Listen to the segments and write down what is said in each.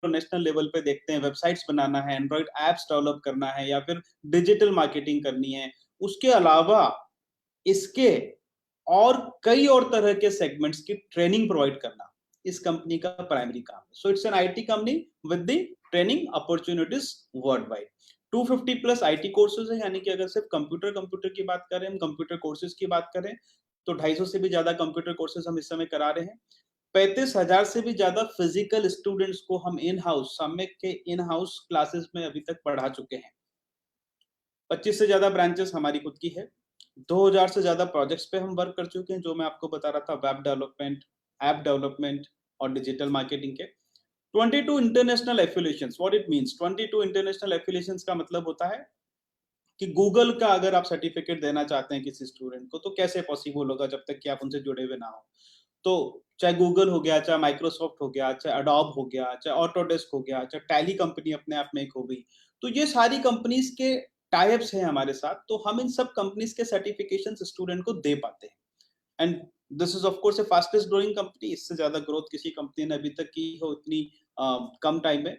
International level पे देखते हैं, वेबसाइट्स बनाना है, एंड्रॉइड ऐप्स डेवलप करना है या फिर डिजिटल मार्केटिंग करनी है। उसके अलावा इसके और कई और तरह के सेगमेंट्स की ट्रेनिंग प्रोवाइड करना इस कंपनी का प्राइमरी काम है। So it's an IT company with the training opportunities world wide. 250 plus IT courses है, यानी कि अगर सिर्फ कंप्यूटर की बात करें, हम कंप्यूटर कोर्सेज की बात करें तो 250 से भी ज्यादा कंप्यूटर कोर्सेज हम इस समय करा रहे हैं। 35,000 से भी ज्यादा फिजिकल स्टूडेंट्स को हम इन हाउस सम्यक के इन हाउस क्लासेस में अभी तक पढ़ा चुके हैं। 25 से ज्यादा ब्रांचेस हमारी खुद की है। 2000 से ज्यादा प्रोजेक्ट्स पे हम वर्क कर चुके हैं, जो मैं आपको बता रहा था, वेब डेवलपमेंट, ऐप डेवलपमेंट और डिजिटल मार्केटिंग के। 22 international affiliations. What it means, 22 international affiliations का मतलब होता है कि गूगल का अगर आप सर्टिफिकेट देना चाहते हैं किसी स्टूडेंट को तो कैसे पॉसिबल होगा जब तक कि आप उनसे जुड़े हुए ना हो। तो चाहे गूगल हो गया, चाहे माइक्रोसॉफ्ट हो गया, चाहे अडोब हो गया, चाहे ऑटोडेस्क हो गया, चाहे टैली कंपनी अपने आप में एक हो गई, तो ये सारी कंपनीज के टाइप्स हैं हमारे साथ, तो हम इन सब कंपनीज के सर्टिफिकेशन स्टूडेंट को दे पाते हैं। And this is of course A fastest growing company. इससे ज्यादा ग्रोथ किसी कंपनी ने अभी तक की हो इतनी कम टाइम में,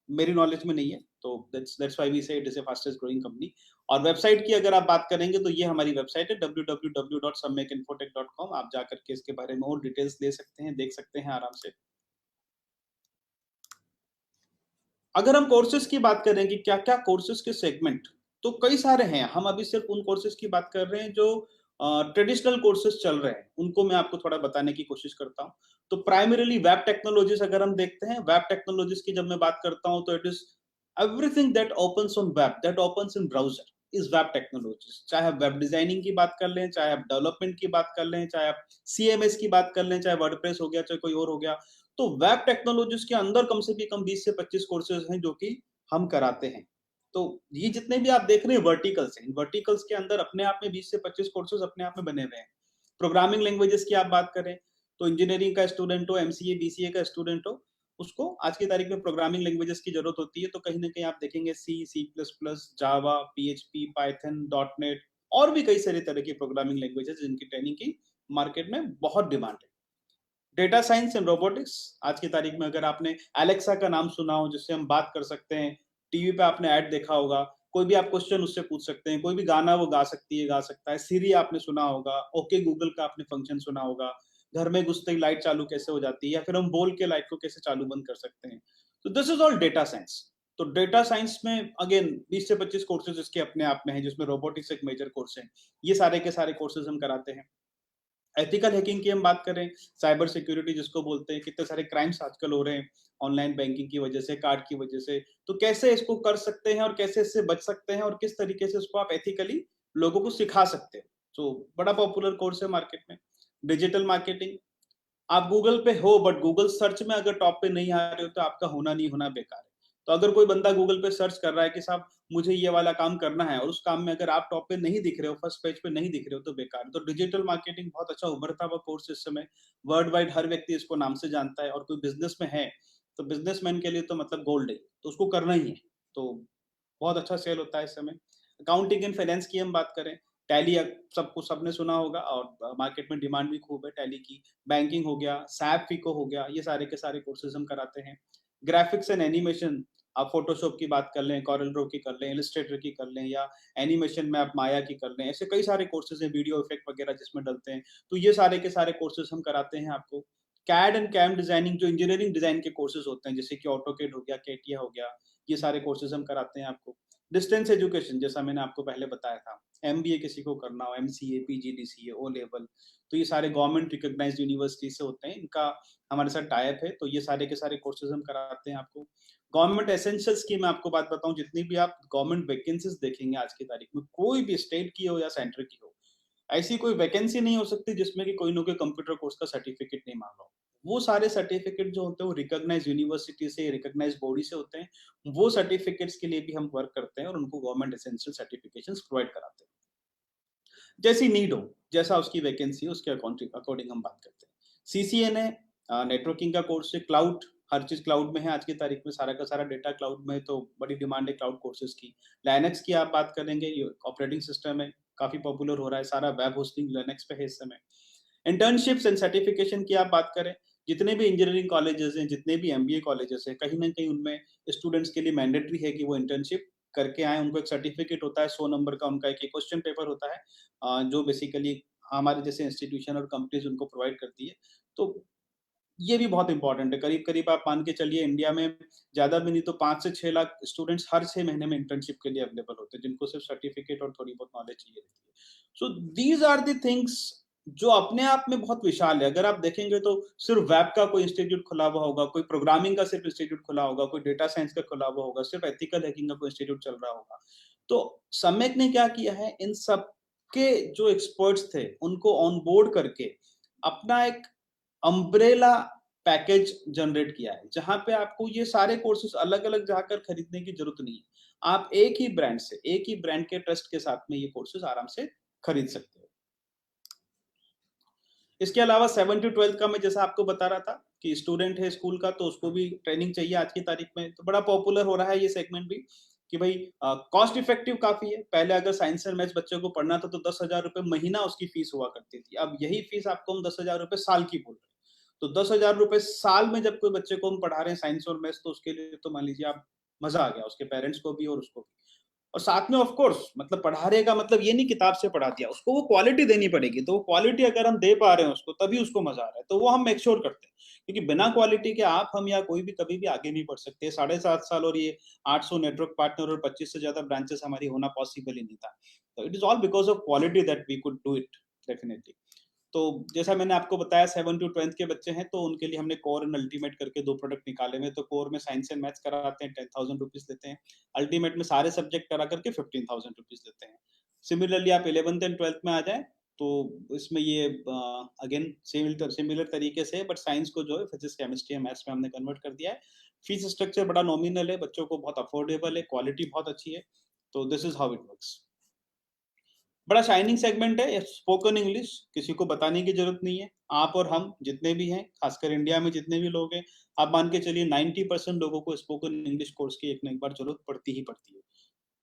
मेरी नॉलेज में नहीं है। तो दैट्स व्हाई वी से it is a fastest growing company. और वेबसाइट की अगर आप बात करेंगे तो ये हमारी वेबसाइट है www.sammyakinfotech.com। आप जाकर के इसके बारे में और डिटेल्स ले सकते हैं, देख सकते हैं आराम से। अगर हम कोर्सेज की बात करें कि क्या क्या कोर्सेज के सेगमेंट, तो कई सारे हैं। हम अभी सिर्फ उन कोर्सेज की बात कर रहे हैं जो ट्रेडिशनल कोर्सेज चल रहे हैं, उनको मैं आपको थोड़ा बताने की कोशिश करता हूं। तो प्राइमरीली वेब टेक्नोलॉजीज अगर हम देखते हैं, वेब टेक्नोलॉजीज की जब मैं बात करता हूं तो it is everything that opens on web, that opens in browser is web technologies. चाहे आप वेब डिजाइनिंग की बात कर लें, चाहे आप डेवलपमेंट की बात कर लें, चाहे आप सीएमएस की बात कर लें, चाहे वर्डप्रेस हो गया, चाहे कोई और हो गया, तो वेब टेक्नोलॉजीज के अंदर कम से भी कम 20 से 25 कोर्सेज हैं जो कि हम कराते हैं। तो ये जितने भी आप देख रहे हैं वर्टिकल्स हैं, इन वर्टिकल्स के अंदर अपने आप में 20 से 25 कोर्सेज अपने आप में बने हुए हैं। प्रोग्रामिंग लैंग्वेजेस की आप बात करें तो इंजीनियरिंग का स्टूडेंट हो, एमसीए बीसीए का स्टूडेंट हो, उसको आज की तारीख में प्रोग्रामिंग लैंग्वेजेस की जरूरत होती है। तो कहीं ना कहीं आप देखेंगे सी, सी प्लस प्लस, जावा, पीएचपी, पाइथन, डॉट नेट और भी कई सारे तरह की प्रोग्रामिंग लैंग्वेजेस जिनकी ट्रेनिंग की मार्केट में बहुत डिमांड है। डेटा साइंस एंड रोबोटिक्स, आज की तारीख में अगर आपने एलेक्सा का नाम सुना हो जिससे हम बात कर सकते हैं, टीवी पे आपने ऐड देखा होगा, कोई भी आप क्वेश्चन उससे पूछ सकते हैं, कोई भी गाना वो गा सकती है, गा सकता है। सीरी आपने सुना होगा, ओके गूगल का आपने फंक्शन सुना होगा, घर में घुसते ही लाइट चालू कैसे हो जाती है या फिर हम बोल के लाइट को कैसे चालू बंद कर सकते हैं। तो this is all data science. तो डेटा साइंस में अगेन 20 से 25 कोर्सेज इसके अपने आप में हैं, जिसमें रोबोटिक्स एक मेजर कोर्स है। ये सारे के सारे कोर्सेज हम कराते हैं। एथिकल हैकिंग की हम बात करें, साइबर सिक्योरिटी जिसको बोलते हैं, कितने सारे क्राइम्स आजकल हो रहे हैं ऑनलाइन बैंकिंग की वजह से, कार्ड की वजह से, तो कैसे इसको कर सकते हैं और कैसे इससे बच सकते हैं और किस तरीके से इसको आप एथिकली लोगों को सिखा सकते हैं। तो बड़ा पॉपुलर कोर्स है मार्केट में। डिजिटल मार्केटिंग, आप गूगल पे हो बट गूगल सर्च में अगर टॉप पे नहीं आ रहे हो तो आपका होना नहीं होना बेकार है। तो अगर कोई बंदा गूगल पे सर्च कर रहा है कि साहब मुझे ये वाला काम करना है और उस काम में अगर आप टॉप पे नहीं दिख रहे हो, फर्स्ट पेज पे नहीं दिख रहे हो, तो बेकार है। तो डिजिटल मार्केटिंग बहुत अच्छा उभरता हुआ कोर्स इस समय, वर्ल्ड वाइड हर व्यक्ति इसको नाम से जानता है। और कोई बिजनेस में है तो बिजनेसमैन के लिए तो मतलब गोल्ड है, तो उसको करना ही है। तो बहुत अच्छा सेल होता है इस समय। अकाउंटिंग एंड फाइनेंस की हम बात करें, टैली सबको सबने सुना होगा और मार्केट में डिमांड भी खूब है टैली की। बैंकिंग हो गया, सैप फिको हो गया, ये सारे के सारे कोर्सेज हम कराते हैं। ग्राफिक्स एंड एनिमेशन, आप फोटोशॉप की बात कर लें, कॉरल ड्रॉ की कर लें, इलस्ट्रेटर की कर लें, या एनिमेशन में आप माया की कर लें, ऐसे कई सारे कोर्सेज हैं, वीडियो इफेक्ट वगैरह जिसमें डलते हैं, तो ये सारे के सारे कोर्सेज हम कराते हैं आपको। कैड एंड कैम डिजाइनिंग, जो इंजीनियरिंग डिजाइन के कोर्सेज होते हैं, जैसे कि ऑटोकेड हो गया, केटिया हो गया, ये सारे कोर्सेज हम कराते हैं आपको। डिस्टेंस एजुकेशन, जैसा मैंने आपको पहले बताया था, एमबीए किसी को करना हो, एमसीए, पीजीडीसीए, ओ लेवल, तो ये सारे गवर्नमेंट रिकॉग्नाइज्ड यूनिवर्सिटी से होते हैं, इनका हमारे साथ टाइप है। तो ये सारे के सारे कोर्सेज हम कराते हैं आपको। गवर्नमेंट एसेंशियल्स की मैं आपको बात बताऊं, जितनी भी आप गवर्नमेंट वैकेंसीज देखेंगे आज की तारीख में, कोई भी स्टेट की हो या सेंटर की हो, ऐसी कोई वैकेंसी नहीं हो सकती जिसमें कि कोई ना कोई कंप्यूटर कोर्स का सर्टिफिकेट नहीं मांगा हो। वो सारे सर्टिफिकेट जो होते हैं वो रिकॉग्नाइज यूनिवर्सिटी से, रिकॉग्नाइज बॉडी से होते हैं। वो सर्टिफिकेट्स के लिए भी हम वर्क करते हैं और उनको गवर्नमेंट एसेंशियल सर्टिफिकेशंस प्रोवाइड कराते हैं। जैसी नीड हो, जैसा उसकी वैकेंसी हो, उसके अकॉर्डिंग हम बात करते हैं। सीसीएन है, नेटवर्किंग का कोर्स है। क्लाउड, हर चीज क्लाउड में है आज की तारीख में, सारा का सारा डेटा क्लाउड में है, तो बड़ी डिमांड है क्लाउड कोर्सेज की। लाइनक्स की आप बात करेंगे, ये ऑपरेटिंग सिस्टम है, काफी पॉपुलर हो रहा है, सारा वेब होस्टिंग लिनक्स पे है इस समय। इंटर्नशिप्स एंड सर्टिफिकेशन की आप बात करें जितने भी इंजीनियरिंग कॉलेजेस हैं, जितने भी एमबीए कॉलेजेस हैं, कहीं न कहीं उनमें स्टूडेंट्स के लिए मैंडेटरी है कि वो इंटर्नशिप करके आएँ। उनको एक सर्टिफिकेट होता है, 100 नंबर का उनका एक क्वेश्चन पेपर होता है जो बेसिकली हमारे जैसे इंस्टीट्यूशन और कंपनीज़ उनको प्रोवाइड करती है। तो ये भी बहुत इम्पोर्टेंट है। करीब-करीब आप मान के चलिए इंडिया में ज़्यादा भी नहीं तो 5 से 6 लाख स्टूडेंट्स हर 6 महीने में इंटर्नशिप के लिए अवेलेबल होते हैं, जिनको सिर्फ सर्टिफिकेट और थोड़ी बहुत नॉलेज चाहिए रहती है। सो दीज़ आर द थिंग्स जो अपने आप में बहुत विशाल है। अगर आप देखेंगे तो सिर्फ वेब का कोई इंस्टीट्यूट खुला हुआ होगा, कोई प्रोग्रामिंग का सिर्फ इंस्टीट्यूट खुला होगा, कोई डेटा साइंस का खुला हुआ होगा, सिर्फ एथिकल हैकिंग का कोई इंस्टीट्यूट चल रहा होगा। तो सम्यक ने क्या किया है, इन सब के जो एक्सपर्ट्स थे, उनको ऑन बोर्ड करके अपना एक अम्ब्रेला पैकेज जनरेट किया है, जहाँ पे आपको ये सारे कोर्सेज़ अलग-अलग जाकर खरीदने की ज़रूरत नहीं है। आप एक ही ब्रांड से, एक ही ब्रांड के ट्रस्ट के साथ में ये कोर्सेज़ आराम से खरीद सकते हो। इसके अलावा 7 टू 12th का मैं जैसा आपको बता रहा था कि स्टूडेंट है स्कूल का तो उसको भी ट्रेनिंग चाहिए आज की तारीख में, तो बड़ा पॉपुलर हो रहा है ये सेगमेंट भी कि भई कॉस्ट इफेक्टिव काफ़ी है। पहले अगर साइंस और मैथ्स बच्चे को पढ़ना था तो ₹10,000 महीना उसकी फीस हुआ करती थी। अब यही फीस आपको हम ₹10,000 साल की बोल रहे हैं। तो ₹10,000 साल में जब कोई बच्चे को हम पढ़ा रहे हैं साइंस और मैथ्स तो उसके लिए तो मान लीजिए आप मज़ा आ गया उसके पेरेंट्स को भी और उसको भी। और साथ में ऑफ कोर्स मतलब पढ़ा रहे का मतलब ये नहीं किताब से पढ़ा दिया, उसको वो क्वालिटी देनी पड़ेगी, तो वो क्वालिटी अगर हम दे पा रहे हैं उसको तभी उसको मज़ा आ रहा है, तो वो हम मेक श्योर करते हैं। क्योंकि बिना क्वालिटी के आप, हम या कोई भी कभी भी आगे नहीं बढ़ सकते। 7.5 साल और ये 800 नेटवर्क पार्टनर और 25 से ज़्यादा ब्रांचेस हमारी होना पॉसिबल ही नहीं था। तो it is all because of quality that we could do it definitely. तो जैसा मैंने आपको बताया 7 टू 12th के बच्चे हैं, तो उनके लिए हमने कोर एंड अल्टीमेट करके 2 प्रोडक्ट निकाले हुए हैं। तो कोर में साइंस एंड मैथ्स कराते हैं, ₹10,000 लेते हैं। अल्टीमेट में सारे सब्जेक्ट करा करके ₹15,000 लेते हैं। सिमिलरली आप 11th एंड 12th में आ जाएँ, तो इसमें ये अगेन सिमिलर तरीके से बट साइंस को जो है फिजिक्स, केमिस्ट्री या मैथ्स में हमने कन्वर्ट कर दिया है। फीस स्ट्रक्चर बड़ा नॉमिनल है, बच्चों को बहुत अफोर्डेबल है, क्वालिटी बहुत अच्छी है। तो this is how it works. बड़ा शाइनिंग सेगमेंट है स्पोकन इंग्लिश, किसी को बताने की जरूरत नहीं है। आप और हम जितने भी हैं, खासकर इंडिया में जितने भी लोग हैं, आप मान के चलिए 90% लोगों को स्पोकन इंग्लिश कोर्स की एक ना एक बार जरूरत पड़ती ही पड़ती है।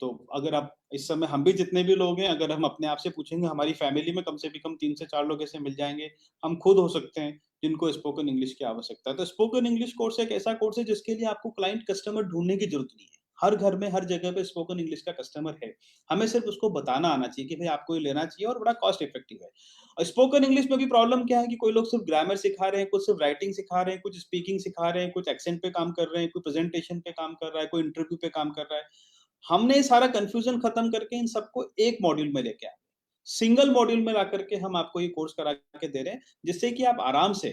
तो अगर आप इस समय हम भी जितने भी लोग हैं, अगर हम अपने आप से पूछेंगे, हमारी फैमिली में कम से भी कम 3 से 4 लोग ऐसे मिल जाएँगे, हम खुद हो सकते हैं, जिनको स्पोकन इंग्लिश की आवश्यकता है। तो स्पोकन इंग्लिश कोर्स एक ऐसा कोर्स है जिसके लिए आपको क्लाइंट कस्टमर ढूँढने की ज़रूरत नहीं है। हर घर में, हर जगह पे स्पोकन इंग्लिश का कस्टमर है। हमें सिर्फ उसको बताना आना चाहिए कि भई आपको ये लेना चाहिए और बड़ा कॉस्ट इफेक्टिव है। और स्पोकन इंग्लिश में भी प्रॉब्लम क्या है कि कोई लोग सिर्फ ग्रामर सिखा रहे हैं, कुछ सिर्फ राइटिंग सिखा रहे हैं, कुछ स्पीकिंग सिखा रहे हैं, कुछ एक्सेंट पे काम कर रहे हैं, कोई प्रेजेंटेशन पे काम कर रहा है, कोई इंटरव्यू पे काम कर रहा है। हमने ये सारा कन्फ्यूजन खत्म करके इन सबको एक मॉड्यूल में लेके आए। सिंगल मॉड्यूल में ला करके हम आपको ये कोर्स करा के दे रहे हैं, जिससे कि आप आराम से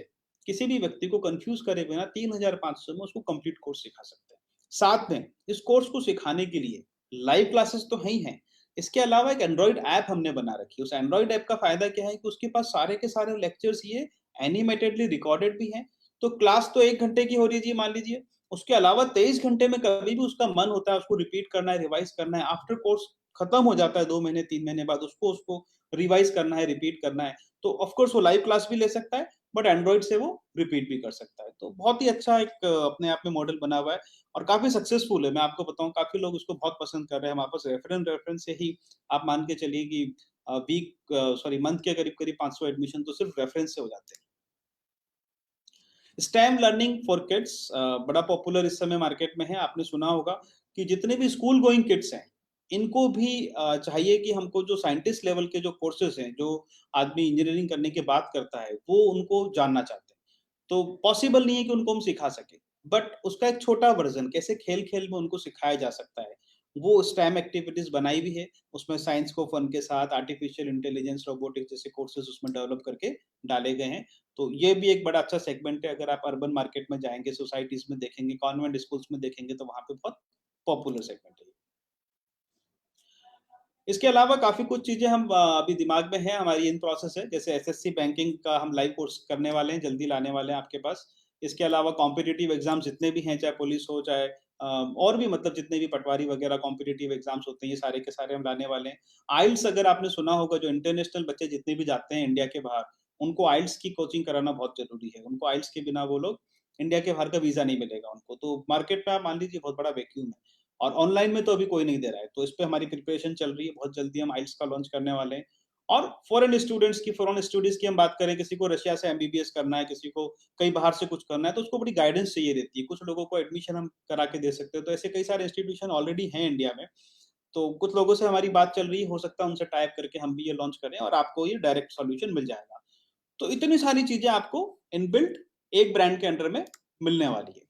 किसी भी व्यक्ति को कन्फ्यूज़ करे बिना 3,500 में उसको कंप्लीट कोर्स सिखा सकते हैं। साथ में इस कोर्स को सिखाने के लिए लाइव क्लासेस तो हैं ही हैं, इसके अलावा एक एंड्रॉइड ऐप हमने बना रखी है। उस एंड्रॉइड ऐप का फ़ायदा क्या है कि उसके पास सारे के सारे लेक्चर्स ये एनिमेटेडली रिकॉर्डेड भी हैं। तो क्लास तो 1 घंटे की हो रही है जी मान लीजिए, उसके अलावा 23 घंटे में कभी भी उसका मन होता है उसको रिपीट करना है, रिवाइज़ करना है, आफ्टर कोर्स खत्म हो जाता है 2 महीने, 3 महीने बाद उसको उसको रिवाइज़ करना है, रिपीट करना है, तो ऑफ कोर्स वो लाइव क्लास भी ले सकता है, बट एंड्रॉइड से वो रिपीट भी कर सकता है। तो बहुत ही अच्छा एक अपने आप में मॉडल बना हुआ है और काफ़ी सक्सेसफुल है। मैं आपको बताऊँ काफ़ी लोग उसको बहुत पसंद कर रहे हैं। हमारे पास रेफरेंस से ही आप मान के चलिए कि मंथ के करीब-करीब 500 एडमिशन तो सिर्फ रेफरेंस से हो जाते हैं। स्टेम लर्निंग फॉर किड्स बड़ा पॉपुलर इस समय मार्केट में है। आपने सुना होगा कि जितने भी स्कूल गोइंग किड्स हैं, इनको भी चाहिए कि हमको जो साइंटिस्ट लेवल के जो कोर्सेज़ हैं, जो आदमी इंजीनियरिंग करने की बात करता है, वो उनको जानना चाहते हैं। तो पॉसिबल नहीं है कि उनको हम सिखा सकें, बट उसका एक छोटा वर्ज़न कैसे खेल-खेल में उनको सिखाया जा सकता है, वो स्टेम एक्टिविटीज़ बनाई भी है। उसमें साइंस को फन के साथ आर्टिफिशियल इंटेलिजेंस, रोबोटिक्स जैसे कोर्सेज़ उसमें डेवलप करके डाले गए हैं। तो ये भी एक बड़ा अच्छा सेगमेंट है। अगर आप अर्बन मार्केट में जाएँगे, सोसाइटीज़ में देखेंगे, कॉन्वेंट स्कूल्स में देखेंगे, तो वहाँ पे बहुत पॉपुलर सेगमेंट है। इसके अलावा काफ़ी कुछ चीज़ें हम अभी दिमाग में हैं, हमारी इन प्रोसेस है। जैसे एसएससी बैंकिंग का हम लाइव कोर्स करने वाले हैं, जल्दी लाने वाले हैं आपके पास। इसके अलावा कॉम्पिटिटिव एग्ज़ाम्स जितने भी हैं, चाहे पुलिस हो, चाहे और भी मतलब जितने भी पटवारी वगैरह कॉम्पिटिटिव एग्ज़ाम्स होते हैं, ये सारे के सारे हम लाने वाले हैं। आइल्स अगर आपने सुना होगा, जो इंटरनेशनल बच्चे जितने भी जाते हैं इंडिया के बाहर, उनको आइल्स की कोचिंग कराना बहुत ज़रूरी है। उनको आइल्स के बिना वो लोग इंडिया के बाहर का वीज़ा नहीं मिलेगा उनको। तो मार्केट में आप मान लीजिए बहुत बड़ा वैक्यूम है। और ऑनलाइन में तो अभी कोई नहीं दे रहा है, तो इस पे हमारी प्रिपरेशन चल रही है, बहुत जल्दी हम आइल्स का लॉन्च करने वाले हैं और फॉरेन स्टडीज की हम बात करें, किसी को रशिया से एमबीबीएस करना है, किसी को कहीं बाहर से कुछ करना है, तो उसको बड़ी गाइडेंस चाहिए रहती है। कुछ लोगों को एडमिशन हम करा के दे सकते हैं, तो ऐसे कई सारे इंस्टीट्यूशन ऑलरेडी हैं इंडिया में। तो कुछ लोगों से हमारी बात चल रही है, हो सकता है उनसे टाइप करके हम भी ये लॉन्च करें और आपको ये डायरेक्ट सॉल्यूशन मिल जाएगा। तो इतनी सारी चीजें आपको इनबिल्ट एक ब्रांड के अंडर में मिलने वाली है।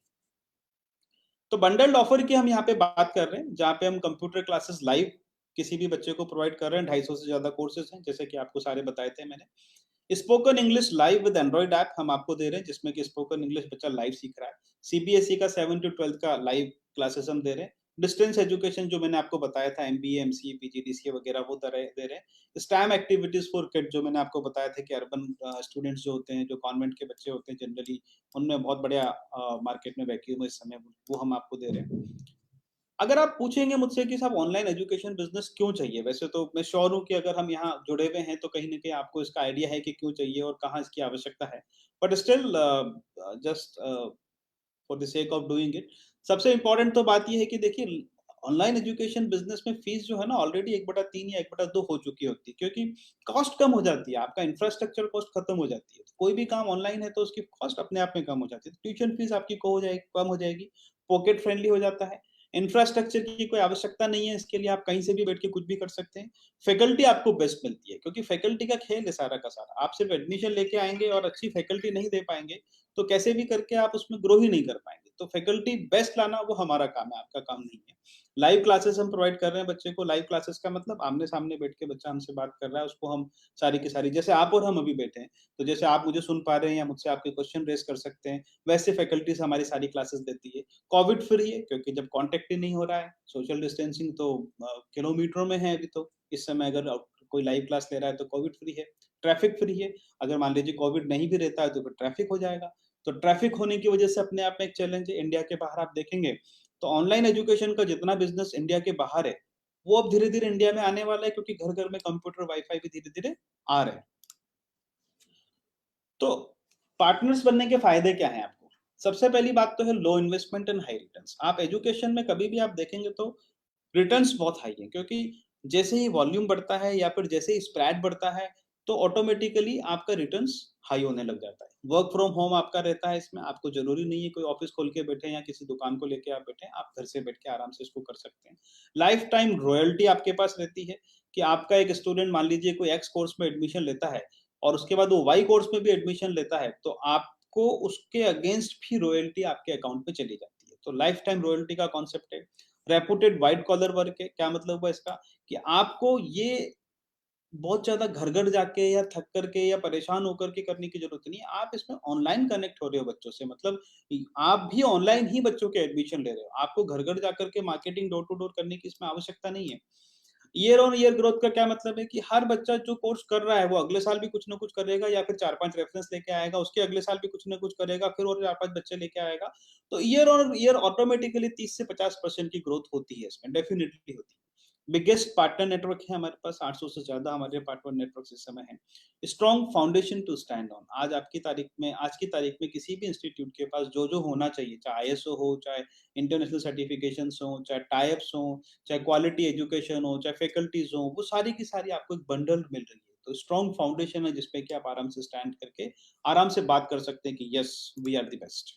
तो बंडल्ड ऑफर की हम यहाँ पे बात कर रहे हैं, जहाँ पे हम कंप्यूटर क्लासेस लाइव किसी भी बच्चे को प्रोवाइड कर रहे हैं। 250 से ज्यादा कोर्सेज हैं, जैसे कि आपको सारे बताए थे मैंने। Spoken English live with Android app हम आपको दे रहे हैं, जिसमें कि स्पोकन इंग्लिश बच्चा लाइव सीख रहा है। सीबीएसई का 7 to 12 का लाइव क्लासेस हम दे रहे हैं। डिस्टेंस एजुकेशन जो मैंने आपको बताया था, एमबीए, एमसीए, पीजीडीसीए वगैरह, वो दे रहे हैं। स्टैम एक्टिविटीज फॉर किड जो मैंने आपको बताया था कि अर्बन स्टूडेंट्स जो होते हैं, जो कॉन्वेंट के बच्चे होते हैं जनरली, उनमें बहुत बढ़िया मार्केट में वैक्यूम है इस समय, वो हम आपको दे रहे हैं। अगर आप पूछेंगे मुझसे कि साहब ऑनलाइन एजुकेशन बिजनेस क्यों चाहिए, वैसे तो मैं श्योर हूँ कि अगर हम यहाँ जुड़े हुए हैं तो कहीं ना कहीं आपको इसका आइडिया है कि क्यों चाहिए और कहाँ इसकी आवश्यकता है। But still, just for the sake of doing it, सबसे इंपॉर्टेंट तो बात ये है कि देखिए, ऑनलाइन एजुकेशन बिजनेस में फीस जो है ना, ऑलरेडी 1/3 या 1/2 हो चुकी होती है, क्योंकि कॉस्ट कम हो जाती है, आपका इंफ्रास्ट्रक्चर कॉस्ट खत्म हो जाती है। कोई भी काम ऑनलाइन है तो उसकी कॉस्ट अपने आप में कम हो जाती है। ट्यूशन फीस आपकी कम हो जाएगी, पॉकेट फ्रेंडली हो जाता है। इंफ्रास्ट्रक्चर की कोई आवश्यकता नहीं है, इसके लिए आप कहीं से भी बैठ के कुछ भी कर सकते हैं। फैकल्टी आपको बेस्ट मिलती है, क्योंकि फैकल्टी का खेल है सारा का सारा। आप सिर्फ एडमिशन लेके आएंगे और अच्छी फैकल्टी नहीं दे पाएंगे, तो कैसे भी करके आप उसमें ग्रो ही नहीं कर पाएंगे। तो फैकल्टी बेस्ट लाना वो हमारा काम है, आपका काम नहीं है। लाइव क्लासेस हम प्रोवाइड कर रहे हैं बच्चे को। लाइव क्लासेस का मतलब आमने सामने बैठ के बच्चा हमसे बात कर रहा है, उसको हम सारी की सारी, जैसे आप और हम अभी बैठे हैं, तो जैसे आप मुझे सुन पा रहे हैं या मुझसे आपके क्वेश्चन रेज कर सकते हैं, वैसे फैकल्टीज हमारी सारी क्लासेस देती है। कोविड फ्री है, क्योंकि जब कॉन्टेक्ट ही नहीं हो रहा है, सोशल डिस्टेंसिंग तो किलोमीटरों में है अभी। तो इस समय अगर कोई लाइव क्लास ले रहा है तो कोविड फ्री है। ट्रैफिक फ्री है, अगर मान लीजिए कोविड नहीं भी रहता है तो फिर ट्रैफिक हो जाएगा। तो ट्रैफिक होने की वजह से अपने आप में एक चैलेंज है। इंडिया के बाहर आप देखेंगे तो ऑनलाइन एजुकेशन का जितना बिजनेस इंडिया के बाहर है, वो अब धीरे धीरे इंडिया में आने वाला है, क्योंकि घर घर में कंप्यूटर, वाईफाई भी धीरे धीरे आ रहे हैं। तो पार्टनर्स बनने के फायदे क्या हैं आपको? सबसे पहली बात तो है लो इन्वेस्टमेंट एंड हाई रिटर्न्स। आप एजुकेशन में कभी भी आप देखेंगे तो रिटर्न्स बहुत हाई है, क्योंकि जैसे ही वॉल्यूम बढ़ता है या फिर जैसे ही स्प्रेड बढ़ता है, तो ऑटोमेटिकली आपका रिटर्न्स हाई होने लग जाता है। वर्क फ्रॉम होम आपका रहता है, इसमें आपको जरूरी नहीं है कोई ऑफिस खोल के बैठे या किसी दुकान को लेके आप बैठे, आप घर से बैठ के आराम से इसको कर सकते हैं। लाइफ टाइम रॉयल्टी आपके पास रहती है, कि आपका एक स्टूडेंट मान लीजिए कोई एक्स कोर्स में एडमिशन लेता है और उसके बाद वो वाई कोर्स में भी एडमिशन लेता है, तो आपको उसके अगेंस्ट भी रॉयल्टी आपके अकाउंट में चली जाती है। तो लाइफ टाइम रॉयल्टी का कॉन्सेप्ट है। रेपुटेड व्हाइट कॉलर वर्क है। क्या मतलब हुआ इसका, कि आपको ये बहुत ज्यादा घर घर जाके या थक करके या परेशान होकर के करने की जरूरत नहीं है। आप इसमें ऑनलाइन कनेक्ट हो रहे हो बच्चों से, मतलब आप भी ऑनलाइन ही बच्चों के एडमिशन ले रहे हो। आपको घर घर जाकर के मार्केटिंग डोर टू डोर करने की इसमें आवश्यकता नहीं है। ईयर ऑन ईयर ग्रोथ का क्या मतलब है, कि हर बच्चा जो कोर्स कर रहा है वो अगले साल भी कुछ ना कुछ करेगा, या फिर 4-5 रेफरेंस लेके आएगा, उसके अगले साल भी कुछ ना कुछ करेगा, फिर और 4-5 बच्चे लेके आएगा। तो ईयर ऑन ईयर ऑटोमेटिकली 30 से 50% की ग्रोथ होती है इसमें, डेफिनेटली होती है। बिगेस्ट पार्टनर नेटवर्क है हमारे पास, 800 से ज्यादा हमारे पार्टनर नेटवर्क इस समय है। Strong foundation to stand on. आज की तारीख में किसी भी इंस्टीट्यूट के पास जो जो होना चाहिए, चाहे आईएसओ हो, चाहे इंटरनेशनल सर्टिफिकेशंस हो, चाहे टाइप्स हो, चाहे क्वालिटी एजुकेशन हो, चाहे फैकल्टीज हो, वो सारी की सारी आपको एक बंडल मिल रही है। तो स्ट्रॉन्ग फाउंडेशन है जिसपे कि आप आराम से स्टैंड करके आराम से बात कर सकते हैं कि yes, we are the best.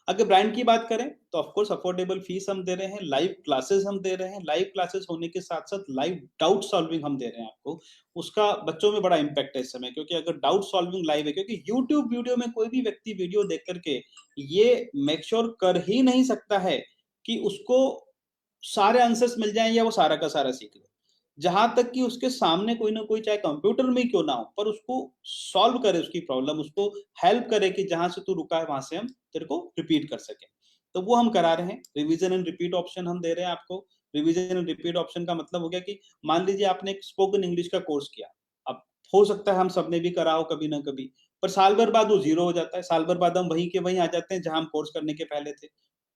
अगर ब्रांड की बात करें तो ऑफ कोर्स अफोर्डेबल फीस हम दे रहे हैं, लाइव क्लासेस हम दे रहे हैं। लाइव क्लासेस होने के साथ साथ लाइव डाउट सॉल्विंग हम दे रहे हैं आपको। उसका बच्चों में बड़ा इंपैक्ट है इस समय, क्योंकि अगर डाउट सॉल्विंग लाइव है, क्योंकि यूट्यूब वीडियो में कोई भी व्यक्ति वीडियो देख करके ये मेक श्योर कर ही नहीं सकता है कि उसको सारे आंसर्स मिल जाएं या वो सारा का सारा सीख ले। जहां तक कि उसके सामने कोई ना कोई, चाहे कंप्यूटर में क्यों ना हो, पर उसको सॉल्व करे उसकी प्रॉब्लम, उसको हेल्प करे कि जहां से तू रुका है वहां से हम तेरे को रिपीट कर सके। तो वो हम करा रहे हैं। रिवीजन एंड रिपीट ऑप्शन हम दे रहे हैं आपको। रिवीजन एंड रिपीट ऑप्शन का मतलब हो गया कि मान लीजिए आपने एक स्पोकन इंग्लिश का कोर्स किया। अब हो सकता है हम सबने भी करा हो कभी ना कभी, पर साल भर बाद वो जीरो हो जाता है। साल भर बाद हम वहीं के वहीं आ जाते हैं जहां हम कोर्स करने के पहले थे।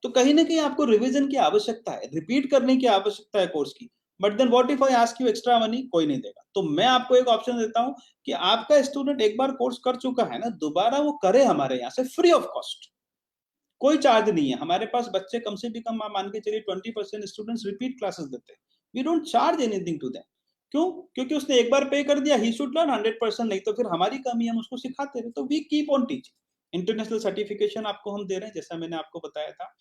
तो कहीं ना कहीं आपको रिवीजन की आवश्यकता है, रिपीट करने की आवश्यकता है कोर्स की। But then what if I ask you extra money? कोई नहीं देगा। तो मैं आपको एक ऑप्शन देता हूं कि आपका स्टूडेंट एक बार कोर्स कर चुका है ना, दोबारा वो करे हमारे यहाँ से फ्री ऑफ कॉस्ट। कोई चार्ज नहीं है हमारे पास। बच्चे कम से भी कम आप मान के चलिए 20% स्टूडेंट्स रिपीट क्लासेस देते हैं। We don't charge anything to them. क्यों? क्योंकि उसने एक बार पे कर दिया, ही शुड लर्न 100%, नहीं तो फिर हमारी कमी है, हम उसको सिखाते रहे। तो we keep on teaching. International certification आपको हम दे रहे हैं, जैसा मैंने आपको बताया था।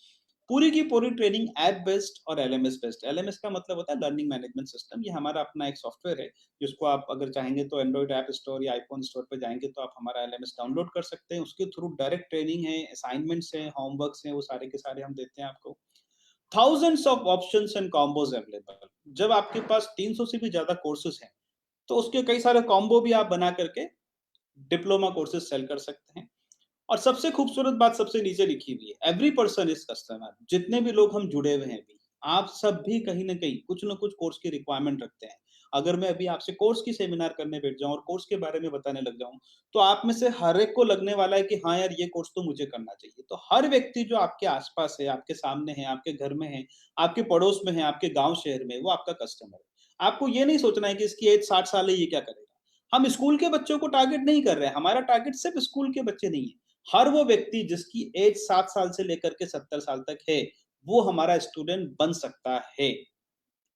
पूरी की पूरी ट्रेनिंग ऐप बेस्ड और एलएमएस बेस्ड। एलएमएस का मतलब होता है लर्निंग मैनेजमेंट सिस्टम। ये हमारा अपना एक सॉफ्टवेयर है, जिसको आप अगर चाहेंगे तो एंड्रॉइड ऐप स्टोर या आईफ़ोन स्टोर पे जाएँगे तो आप हमारा एलएमएस डाउनलोड कर सकते हैं। उसके थ्रू डायरेक्ट ट्रेनिंग है, असाइनमेंट्स हैं, होमवर्क्स हैं, वो सारे के सारे हम देते हैं आपको। Thousands of options and combos available. जब आपके पास 300 से भी ज़्यादा कोर्सेज़ हैं, तो उसके कई सारे कॉम्बो भी आप बना करके डिप्लोमा कोर्सेज़ सेल कर सकते हैं। और सबसे खूबसूरत बात सबसे नीचे लिखी हुई है, एवरी पर्सन इज कस्टमर। जितने भी लोग हम जुड़े हुए हैं अभी, आप सब भी कहीं न कहीं कुछ न कुछ कोर्स की रिक्वायरमेंट रखते हैं। अगर मैं अभी आपसे कोर्स की सेमिनार करने बैठ जाऊँ और कोर्स के बारे में बताने लग जाऊँ, तो आप में से हर एक को लगने वाला है कि हाँ यार, ये कोर्स तो मुझे करना चाहिए। तो हर व्यक्ति जो आपके आस-पास है, आपके सामने है, आपके घर में है, आपके पड़ोस में है, आपके गाँव शहर में है, वो आपका कस्टमर है। आपको ये नहीं सोचना है कि इसकी एज 60 साल है, ये क्या करेगा? हम स्कूल के बच्चों को टारगेट नहीं कर रहे हैं, हमारा टारगेट सिर्फ स्कूल के बच्चे नहीं है। हर वो व्यक्ति जिसकी एज 7 साल से लेकर के 70 साल तक है, वो हमारा स्टूडेंट बन सकता है।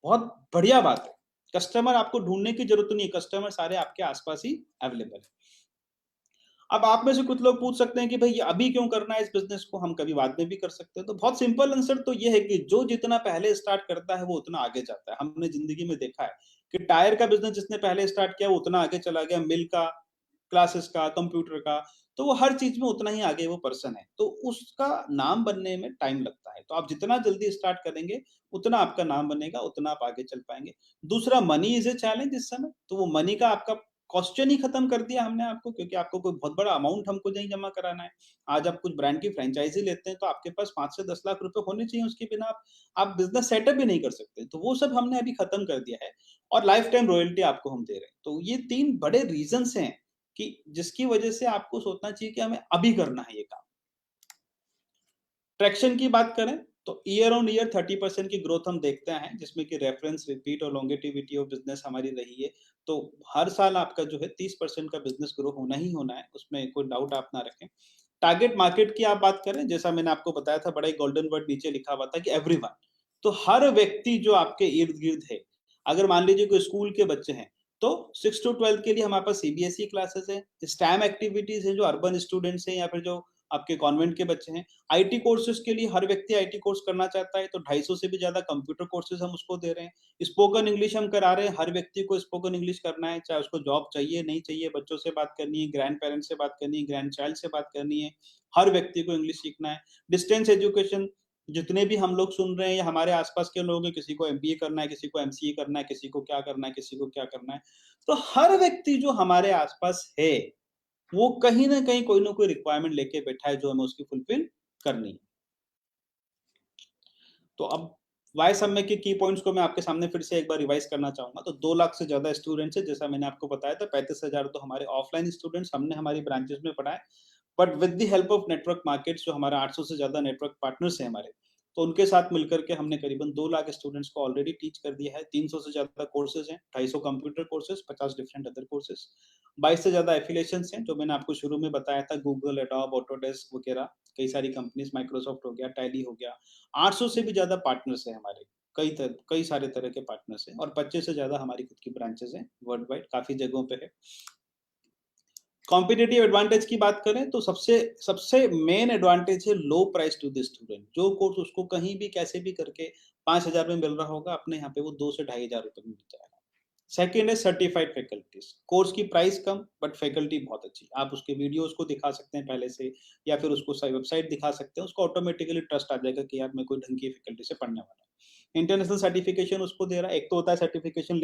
बहुत बढ़िया बात है। कस्टमर आपको ढूँढने की ज़रूरत नहीं है, कस्टमर सारे आपके आस-पास ही अवेलेबल है। अब आप में से कुछ लोग पूछ सकते हैं कि भई अभी क्यों करना है इस बिज़नेस को, हम कभी बाद में भी कर सकते हैं। तो बहुत सिंपल आंसर तो ये है कि जो जितना पहले स्टार्ट करता है, वो उतना आगे जाता है। हमने ज़िंदगी में देखा है कि टायर का बिज़नेस जिसने पहले स्टार्ट किया, वो उतना आगे चला गया, मिल का, क्लासेस का, कंप्यूटर का, तो वो हर चीज़ में उतना ही आगे वो पर्सन है। तो उसका नाम बनने में टाइम लगता है। तो आप जितना जल्दी स्टार्ट करेंगे, उतना आपका नाम बनेगा, उतना आप आगे चल पाएँगे। दूसरा, मनी इज़ अ चैलेंज इस समय, तो वो मनी का आपका क्वेश्चन ही खत्म कर दिया हमने आपको, क्योंकि आपको कोई बहुत बड़ा अमाउंट हमको नहीं जमा कराना है। आज आप कुछ ब्रांड की फ्रैंचाइज़ी लेते हैं, तो आपके पास 5 से 10 लाख रुपए होने चाहिए, उसके बिना आप बिज़नेस सेटअप भी नहीं कर सकते। तो वो सब हमने अभी खत्म कर दिया है और लाइफ टाइम रॉयल्टी आपको हम दे रहे हैं। तो ये 3 बड़े रीज़न्स हैं कि जिसकी वजह से आपको सोचना चाहिए कि हमें अभी करना है ये काम। ट्रैक्शन की बात करें तो ईयर ऑन ईयर 30% की ग्रोथ हम देखते हैं, जिसमें कि रेफरेंस, रिपीट और लॉन्गेटिविटी ऑफ बिज़नेस हमारी रही है। तो हर साल आपका जो है 30% का बिज़नेस ग्रो होना ही होना है, उसमें कोई डाउट आप ना रखें। टारगेट मार्केट की आप बात करें, जैसा मैंने आपको बताया था, बड़ा ही गोल्डन वर्ड नीचे लिखा हुआ था कि एवरीवन। तो हर व्यक्ति जो आपके इर्द-गिर्द है, अगर मान लीजिए कोई स्कूल के बच्चे हैं, तो 6 टू 12 के लिए हमारे पास सीबीएसई क्लासेस हैं, स्टेम एक्टिविटीज़ हैं जो अर्बन स्टूडेंट्स हैं या फिर जो आपके कॉन्वेंट के बच्चे हैं। आईटी कोर्सेज़ के लिए हर व्यक्ति आईटी कोर्स करना चाहता है, तो 250 से भी ज़्यादा कंप्यूटर कोर्सेज़ हम उसको दे रहे हैं। स्पोकन इंग्लिश हम करा रहे हैं, हर व्यक्ति को स्पोकन इंग्लिश करना है, चाहे उसको जॉब चाहिए, नहीं चाहिए, बच्चों से बात करनी है, ग्रैंड पेरेंट्स से बात करनी है, ग्रैंड चाइल्ड से बात करनी है, हर व्यक्ति को इंग्लिश सीखना है। डिस्टेंस एजुकेशन, जितने भी हम लोग सुन रहे हैं या हमारे आस-पास के लोग हैं, किसी को एमबीए करना है, किसी को एमसीए करना है, किसी को क्या करना है, किसी को क्या करना है। तो हर व्यक्ति जो हमारे आस-पास है, वो कहीं न कहीं कोई न कोई रिक्वायरमेंट लेके बैठा है जो हमें उसकी फुलफिल करनी है। तो अब वाई सबमिट के की पॉइंट्स को मैं आपके सामने फिर से एक बार रिवाइज़ करना चाहूँगा। तो 2 लाख से ज़्यादा स्टूडेंट्स हैं, जैसा मैंने आपको बताया था। 35,000 तो हमारे ऑफलाइन स्टूडेंट्स हमने हमारी ब्रांचेज़ में पढ़ाए। But with the help of network markets, जो हमारा 800 से ज़्यादा नेटवर्क पार्टनर्स हैं हमारे, तो उनके साथ मिलकर के हमने करीबन 2 लाख स्टूडेंट्स को ऑलरेडी टीच कर दिया है। 300 से ज़्यादा कोर्सेज़ हैं, 250 computer courses, 50 different other courses. 22 से ज़्यादा एफिलिएशंस हैं, जो मैंने आपको शुरू में बताया था, गूगल, एडोब, ऑटोडेस्क वगैरह, कई सारी कंपनीज़, माइक्रोसॉफ्ट हो गया, टैली हो गया। 800 से भी ज़्यादा पार्टनर्स हैं हमारे, कई सारे तरह के पार्टनर्स हैं और 25 से ज़्यादा हमारी खुद की ब्रांचेज़ हैं वर्ल्ड वाइड, काफ़ी जगहों पे है। कॉम्पिटिटिव एडवांटेज की बात करें तो सबसे सबसे मेन एडवांटेज है low price to the student. जो कोर्स उसको कहीं भी कैसे भी करके 5,000 में मिल रहा होगा, अपने यहाँ पे वो 2 से ₹2,500 में मिल जाएगा। सेकंड है सर्टिफाइड फैकल्टीज़। कोर्स की प्राइस कम बट फैकल्टी बहुत अच्छी। आप उसके वीडियोज़ को दिखा सकते हैं पहले से, या फिर उसको वेबसाइट दिखा सकते हैं, उसको ऑटोमेटिकली ट्रस्ट आ जाएगा कि यार मैं कोई ढंग की फैकल्टी से पढ़ने वाला हूँ। इंटरनेशनल सर्टिफिकेशन उसको दे रहा है। एक तो होता है सर्टिफिकेशन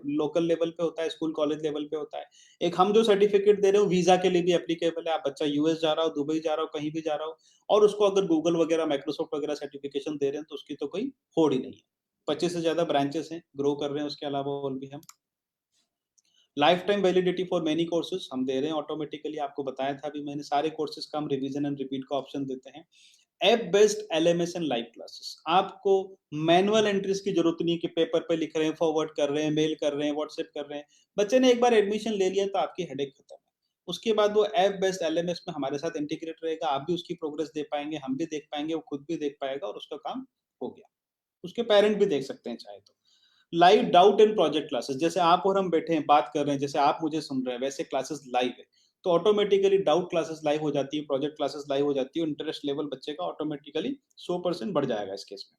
लोकल लेवल पे होता है, स्कूल कॉलेज लेवल पे होता है। एक हम जो सर्टिफिकेट दे रहे हो वीज़ा के लिए भी एप्लीकेबल है। आप बच्चा यूएस जा रहा हो, दुबई जा रहा हो, कहीं भी जा रहा हो, और उसको अगर गूगल वगैरह, माइक्रोसॉफ्ट वगैरह सर्टिफिकेशन दे रहे हैं, तो उसकी तो कोई होड़ ही नहीं है। 25 से ज़्यादा ब्रांचेस हैं, ग्रो कर रहे हैं उसके अलावा और भी हम। Life time validity for many courses हम दे रहे हैं ऑटोमेटिकली। आपको बताया था अभी मैंने, सारे कोर्सेज का हम रिवीजन एंड रिपीट का ऑप्शन देते हैं। App based LMS and live classes, आपको मैनुअल एंट्रीज की जरूरत नहीं है कि पेपर पे लिख रहे हैं, फॉरवर्ड कर रहे हैं, मेल कर रहे हैं, व्हाट्सएप कर रहे हैं। बच्चे ने एक बार एडमिशन ले लिया तो आपकी हेडेक खत्म है। उसके बाद वो ऐप बेस्ड एलएमएस में हमारे साथ इंटीग्रेट रहेगा, आप भी उसकी प्रोग्रेस देख पाएंगे, हम भी देख पाएंगे, वो खुद भी देख पाएगा और उसका काम हो गया। उसके पेरेंट भी देख सकते हैं चाहे तो। Live doubt and project classes, जैसे आप और हम बैठे हैं बात कर रहे हैं, जैसे आप मुझे सुन रहे हैं, वैसे क्लासेस लाइव है, तो ऑटोमेटिकली डाउट क्लासेस लाइव हो जाती है, प्रोजेक्ट क्लासेस लाइव हो जाती है, इंटरेस्ट लेवल बच्चे का ऑटोमेटिकली 100% बढ़ जाएगा इस केस में।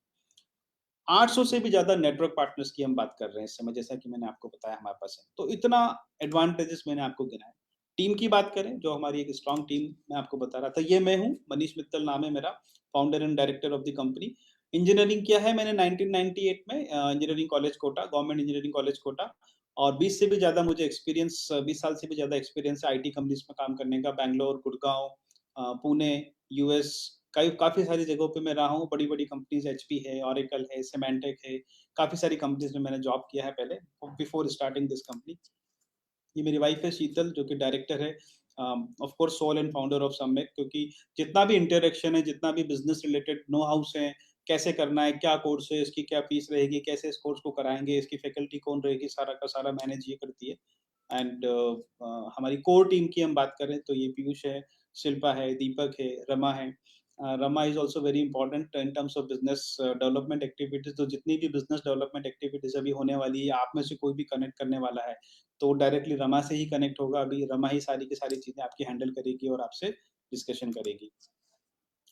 800 से भी ज़्यादा नेटवर्क पार्टनर्स की हम बात कर रहे हैं इस समय, जैसा कि मैंने आपको बताया हमारे पास है। तो इतना एडवांटेजेस मैंने आपको गिनाए। टीम की बात करें, जो हमारी एक स्ट्रॉन्ग टीम मैं आपको बता रहा था, ये मैं हूँ, मनीष मित्तल नाम है मेरा, founder and director of the company. Engineering किया है मैंने 1998 में engineering college Kota, government engineering college Kota, और 20 से भी ज़्यादा मुझे एक्सपीरियंस 20 साल से भी ज़्यादा एक्सपीरियंस है आईटी कंपनीज़ में काम करने का, बैंगलोर, गुड़गाँव, पुणे, यूएस, कई काफ़ी सारी जगहों पे मैं रहा हूँ, बड़ी-बड़ी कंपनीज़ एचपी है, ऑरेकल है, सिमेंटिक है, काफ़ी सारी कंपनीज़ में मैंने जॉब किया है पहले, बिफोर स्टार्टिंग दिस कंपनी। ये मेरी वाइफ है शीतल, जो कि डायरेक्टर है, of course sole and founder of Samyak, क्योंकि जितना भी इंटरेक्शन है, जितना भी बिज़नेस रिलेटेड नो हाउस है, कैसे करना है, क्या कोर्स है, इसकी क्या फीस रहेगी, कैसे इस कोर्स को कराएँगे, इसकी फैकल्टी कौन रहेगी, सारा का सारा मैनेज ये करती है। एंड हमारी कोर टीम की हम बात करें तो ये पीयूष है, शिल्पा है, दीपक है, रमा है। Rama is also very important in terms of business development activities, तो जितनी भी बिज़नेस डेवलपमेंट एक्टिविटीज़ अभी होने वाली है, आप में से कोई भी कनेक्ट करने वाला है, तो डायरेक्टली रमा से ही कनेक्ट होगा। अभी रमा ही सारी की सारी चीज़ें आपकी हैंडल करेगी और आपसे डिस्कशन करेगी।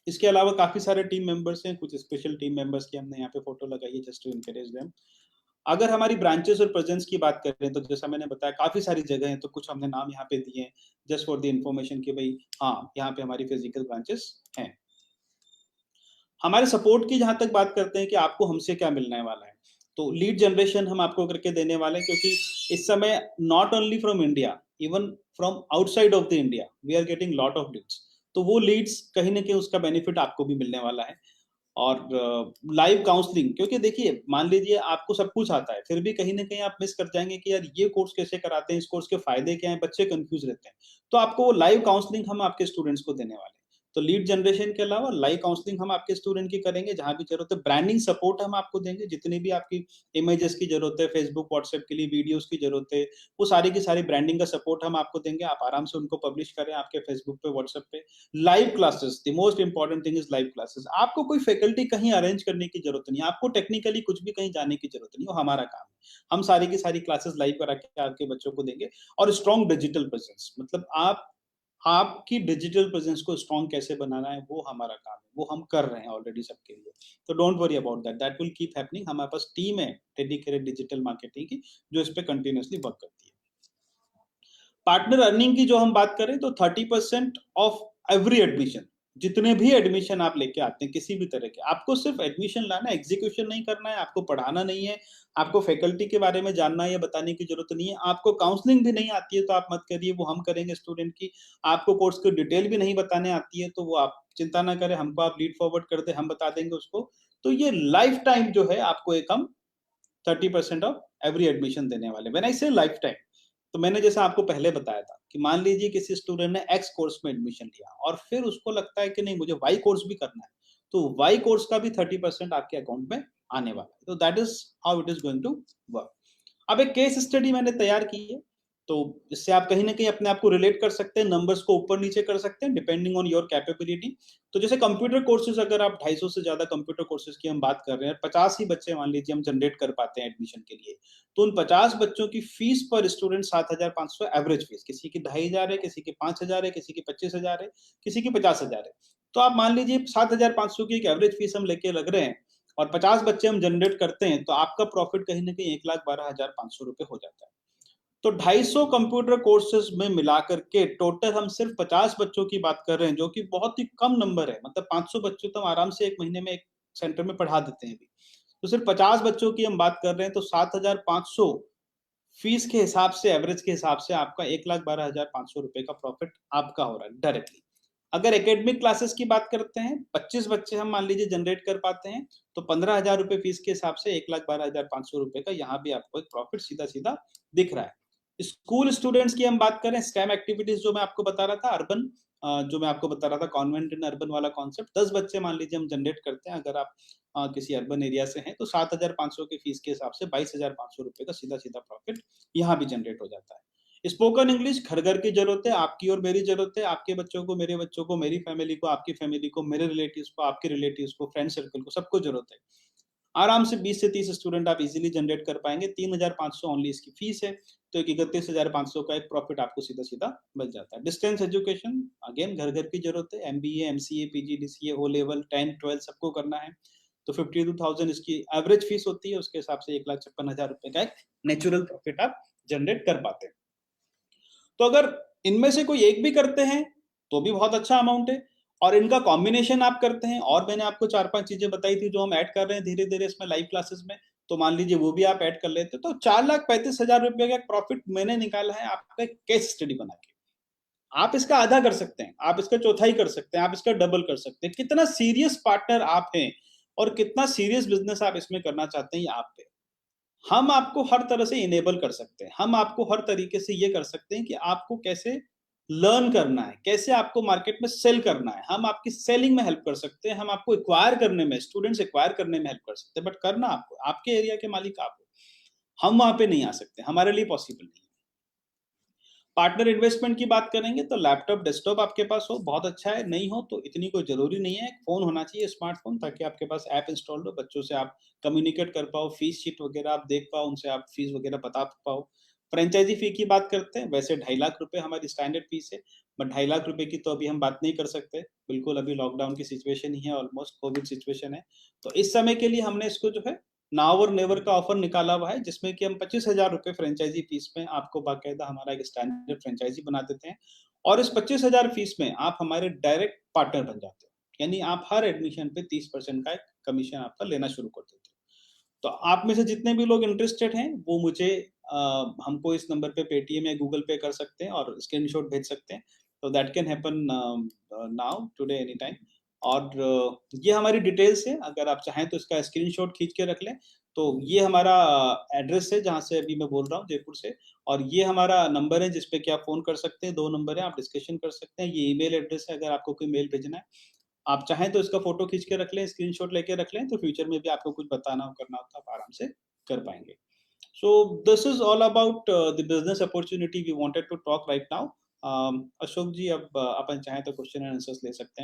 इसके अलावा काफ़ी सारे टीम मेंबर्स हैं, कुछ स्पेशल टीम मेंबर्स की हमने यहाँ पे फ़ोटो लगाई है जस्ट टू एनकरेज देम। अगर हमारी ब्रांचेस और प्रेजेंस की बात करें तो जैसा मैंने बताया काफ़ी सारी जगह हैं, तो कुछ हमने नाम यहाँ पे दिए हैं जस्ट फॉर द इन्फॉर्मेशन कि भई हाँ, यहाँ पे हमारी फिज़िकल ब्रांचेस हैं। हमारे सपोर्ट की जहाँ तक बात करते हैं कि आपको हमसे क्या मिलने वाला है, तो लीड जनरेशन हम आपको करके देने वाले हैं, क्योंकि इस समय not only from India, even from outside of the India we are getting lot of leads. तो वो लीड्स कहीं न कहीं उसका बेनिफिट आपको भी मिलने वाला है। और लाइव काउंसलिंग, क्योंकि देखिए मान लीजिए आपको सब कुछ आता है, फिर भी कहीं न कहीं आप मिस कर जाएँगे कि यार ये कोर्स कैसे कराते हैं, इस कोर्स के फ़ायदे क्या हैं, बच्चे कन्फ्यूज़ रहते हैं। तो आपको वो लाइव काउंसलिंग हम आपके स्टूडेंट्स को देने वाले हैं। तो लीड जनरेशन के अलावा लाइव काउंसलिंग हम आपके स्टूडेंट की करेंगे, जहाँ भी ज़रूरत है ब्रांडिंग सपोर्ट हम आपको देंगे, जितनी भी आपकी इमेजेस की ज़रूरत है, फेसबुक, व्हाट्सएप के लिए वीडियोज़ की ज़रूरत है, वो सारी की सारी ब्रांडिंग का सपोर्ट हम आपको देंगे। आप आराम से उनको पब्लिश करें आपके फेसबुक पे, व्हाट्सएप पे। Live classes, the most important thing is live classes. आपको कोई फैकल्टी कहीं अरेंज करने की ज़रूरत नहीं है, आपको टेक्निकली कुछ भी कहीं जाने की ज़रूरत नहीं है, वो हमारा काम है। हम सारी की सारी क्लासेस लाइव करा के आपके बच्चों को देंगे। और स्ट्रॉन्ग डिजिटल प्रेजेंस, मतलब आपकी डिजिटल प्रेजेंस को स्ट्रॉन्ग कैसे बनाना है, वो हमारा काम है, वो हम कर रहे हैं ऑलरेडी सबके लिए। तो don't worry about that, that will keep happening. हमारे पास टीम है डेडिकेटेड डिजिटल मार्केटिंग की, जो इस पे कंटिन्यूअसली वर्क करती है। पार्टनर अर्निंग की जो हम बात करें तो 30% ऑफ एवरी एडमिशन, जितने भी एडमिशन आप लेके आते हैं किसी भी तरह के, आपको सिर्फ एडमिशन लाना है, एग्जीक्यूशन नहीं करना है, आपको पढ़ाना नहीं है, आपको फैकल्टी के बारे में जानना है या बताने की जरूरत नहीं है, आपको काउंसलिंग भी नहीं आती है तो आप मत करिए, वो हम करेंगे स्टूडेंट की। आपको कोर्स की डिटेल भी नहीं बताने आती है तो वो आप चिंता ना करें, हमको आप लीड फॉरवर्ड कर दे, हम बता देंगे उसको। तो ये लाइफ टाइम जो है आपको एक हम 30% ऑफ एवरी एडमिशन देने वाले। व्हेन आई से लाइफ टाइम, तो मैंने जैसा आपको पहले बताया था कि मान लीजिए किसी स्टूडेंट ने एक्स कोर्स में एडमिशन लिया और फिर उसको लगता है कि नहीं मुझे वाई कोर्स भी करना है, तो वाई कोर्स का भी 30% आपके अकाउंट में आने वाला है। तो that is how it is going to work. अब एक केस स्टडी मैंने तैयार की है, तो इससे आप कहीं न कहीं अपने आप को रिलेट कर सकते हैं, नंबर्स को ऊपर-नीचे कर सकते हैं डिपेंडिंग ऑन योर कैपेबिलिटी। तो जैसे कंप्यूटर कोर्सेज़, अगर आप 250 से ज़्यादा कंप्यूटर कोर्सेज़ की हम बात कर रहे हैं, 50 ही बच्चे मान लीजिए हम जनरेट कर पाते हैं एडमिशन के लिए। तो उन 50 बच्चों की फीस पर स्टूडेंट 7,500 एवरेज फीस, किसी की 2,500 है, किसी की 5,000 है, किसी की 25,000 है, किसी की 50,000 है। तो आप मान लीजिए 7,500 की एक एवरेज फीस हम लेके लग रहे हैं और 50 बच्चे हम जनरेट करते हैं, तो आपका प्रॉफिट कहीं न कहीं 1,12,500 रुपए हो जाता है। तो 250 कंप्यूटर कोर्सेज में मिलाकर के टोटल हम सिर्फ 50 बच्चों की बात कर रहे हैं, जो कि बहुत ही कम नंबर है। मतलब 500 बच्चों तो हम आराम से 1 महीने में एक सेंटर में पढ़ा देते हैं अभी। तो सिर्फ 50 बच्चों की हम बात कर रहे हैं, तो 7,500 फीस के हिसाब से, एवरेज के हिसाब से आपका 1,12,500 रुपए का प्रॉफिट आपका हो रहा है डायरेक्टली। अगर एकेडमिक क्लासेस की बात करते हैं, 25 बच्चे हम मान लीजिए जनरेट कर पाते हैं, तो 15,000 रुपए फीस के हिसाब से 1,12,500 रुपए का यहाँ भी आपको एक प्रॉफिट सीधा-सीधा दिख रहा है। स्कूल स्टूडेंट्स की हम बात करें, स्टेम एक्टिविटीज जो मैं आपको बता रहा था, अर्बन जो मैं आपको बता रहा था, कॉन्वेंट इन अर्बन वाला कॉन्सेप्ट, 10 बच्चे मान लीजिए हम जनरेट करते हैं, अगर आप किसी अर्बन एरिया से हैं, तो 7,500 की फीस के हिसाब से 22,500 रुपए का सीधा-सीधा प्रॉफिट यहाँ भी जनरेट हो जाता है। स्पोकन इंग्लिश घर-घर की ज़रूरत है, आपकी और मेरी ज़रूरत है, आपके बच्चों को, मेरे बच्चों को, मेरी फैमिली को, आपकी फैमिली को, मेरे रिलेटिव्स को, आपके रिलेटिव्स को, फ्रेंड सर्कल को, सबको ज़रूरत है। आराम से 20 से 30 स्टूडेंट आप इजीली जनरेट कर पाएंगे। 3,500 ओनली इसकी फीस है, तो एक 31,500 का एक प्रॉफिट आपको सीधा सीधा मिल जाता है। डिस्टेंस एजुकेशन अगेन घर घर की जरूरत है। MBA, MCA, PG, DCA, O level 10, 12 सबको करना है, तो 52,000 इसकी एवरेज फीस होती है। उसके हिसाब से 1,56,000 रुपए का एक नेचुरल प्रॉफिट आप जनरेट कर पाते हैं। तो अगर इनमें से कोई एक भी करते हैं तो भी बहुत अच्छा अमाउंट है, और इनका कॉम्बिनेशन आप करते हैं, और मैंने आपको 4-5 चीजें बताई थी जो हम ऐड कर रहे हैं धीरे धीरे इसमें लाइव क्लासेस में, तो मान लीजिए वो भी आप ऐड कर लेते, तो 4,35,000 रुपए का प्रॉफिट मैंने निकाला है आपका केस स्टडी बना के। आप इसका आधा कर सकते हैं, आप इसका चौथाई कर सकते हैं, आप इसका डबल कर सकते हैं। कितना सीरियस पार्टनर आप हैं और कितना सीरियस बिजनेस आप इसमें करना चाहते हैं, ये आप पे। हम आपको हर तरह से इनेबल कर सकते हैं, हम आपको हर तरीके से ये कर सकते हैं कि आपको कैसे लर्न करना है, कैसे आपको मार्केट में सेल करना है। हम आपकी सेलिंग में हेल्प कर सकते हैं, हम आपको एक्वायर करने में, स्टूडेंट्स एक्वायर करने में हेल्प कर सकते हैं, बट करना आपको, आपके एरिया के मालिक आप हो। हम वहां पे नहीं आ सकते, हमारे लिए पॉसिबल नहीं। पार्टनर इन्वेस्टमेंट की बात करेंगे तो लैपटॉप डेस्कटॉप आपके पास हो बहुत अच्छा है, नहीं हो तो इतनी कोई जरूरी नहीं है। फोन होना चाहिए, स्मार्टफोन, ताकि आपके पास ऐप इंस्टॉल हो, बच्चों से आप कम्युनिकेट कर पाओ, फीस शीट वगैरह आप देख पाओ, उनसे आप फीस वगैरह बता पाओ। फ्रेंचाइजी फी की बात करते हैं, वैसे 2.5 लाख रुपए हमारी स्टैंडर्ड फीस है, बट 2.5 लाख रुपए की तो अभी हम बात नहीं कर सकते। बिल्कुल अभी लॉकडाउन की सिचुएशन ही है, ऑलमोस्ट कोविड सिचुएशन है, तो इस समय के लिए हमने इसको जो है नाउ और नेवर का ऑफर निकाला हुआ है, जिसमें कि हम 25,000 रुपए फ्रेंचाइजी फीस में आपको बाकायदा हमारा एक स्टैंडर्ड फ्रेंचाइजी बना देते हैं, और इस 25,000 फीस में आप हमारे डायरेक्ट पार्टनर बन जाते हो। यानी आप हर एडमिशन पे 30% का एक कमीशन आपका लेना शुरू कर देते हो। तो आप में से जितने भी लोग इंटरेस्टेड हैं वो मुझे हमको इस नंबर पे पेटीएम या गूगल पे कर सकते हैं और स्क्रीनशॉट भेज सकते हैं। तो that can happen now today any time. और ये हमारी डिटेल्स है, अगर आप चाहें तो इसका स्क्रीनशॉट खींच के रख लें। तो ये हमारा एड्रेस है जहाँ से अभी मैं बोल रहा हूँ, जयपुर से, और ये हमारा नंबर है जिस पे कि आप फ़ोन कर सकते हैं। 2 नंबर है, आप डिस्कशन कर सकते हैं। ये ईमेल एड्रेस है, अगर आपको कोई मेल भेजना है। आप चाहें तो इसका फ़ोटो खींच के रख लें, स्क्रीनशॉट लेके रख लें, तो फ्यूचर में भी आपको कुछ बताना हो, करना हो तो आप आराम से कर पाएँगे। So this is all about the business opportunity we wanted to talk right now. Ashok जी, अब अपन चाहें तो क्वेश्चन एंड आंसर्स ले सकते हैं।